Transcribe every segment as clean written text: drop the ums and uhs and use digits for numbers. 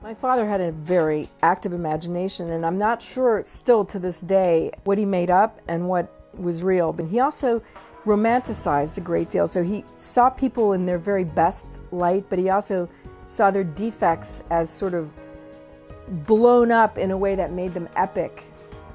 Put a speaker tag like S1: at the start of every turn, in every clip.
S1: My father had a very active imagination, and I'm not sure still to this day what he made up and what was real. But he also romanticized a great deal. So he saw people in their very best light, but he also saw their defects as sort of blown up in a way that made them epic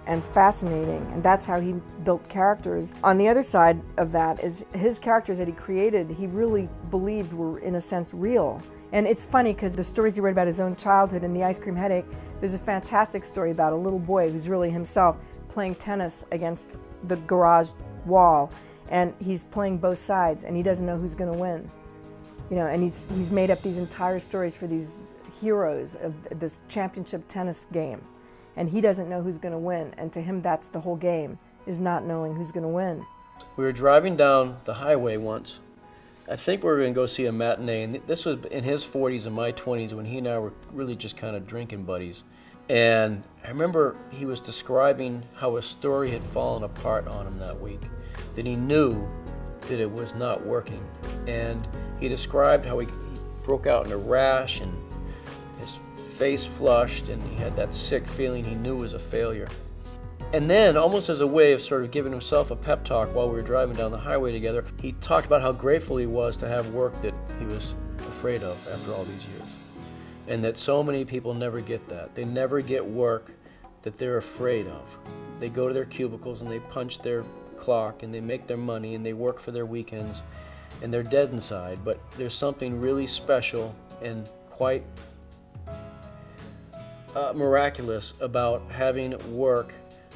S1: and fascinating, and that's how he built characters. On the other side of that is his characters that he created, he really believed were, in a sense, real. And it's funny because the stories he wrote about his own childhood and the ice cream headache, there's a fantastic story about a little boy who's really himself playing tennis against the garage wall, and he's playing both sides and he doesn't know who's going to win. You know, and he's made up these entire stories for these heroes of this championship tennis game. And he doesn't know who's going to win, and to him that's the whole game, is not knowing who's going to win.
S2: We were driving down the highway once. I think we were going to go see a matinee, and this was in his 40s and my 20s when he and I were really just kind of drinking buddies. And I remember he was describing how a story had fallen apart on him that week, that he knew that it was not working. And he described how he broke out in a rash and his face flushed, and he had that sick feeling he knew was a failure. And then, almost as a way of sort of giving himself a pep talk while we were driving down the highway together, he talked about how grateful he was to have work that he was afraid of after all these years. And that so many people never get that. They never get work that they're afraid of. They go to their cubicles and they punch their clock and they make their money and they work for their weekends and they're dead inside. But there's something really special and quite miraculous about having work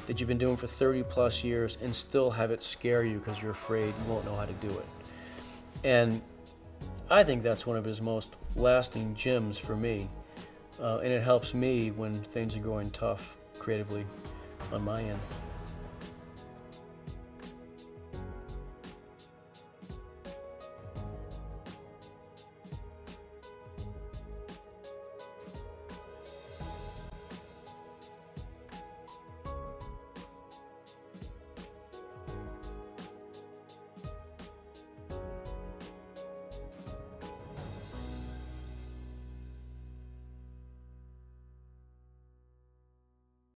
S2: that you've been doing for 30 plus years and still have it scare you because you're afraid you won't know how to do it. And I think that's one of his most lasting gems for me, and it helps me when things are going tough creatively on my end.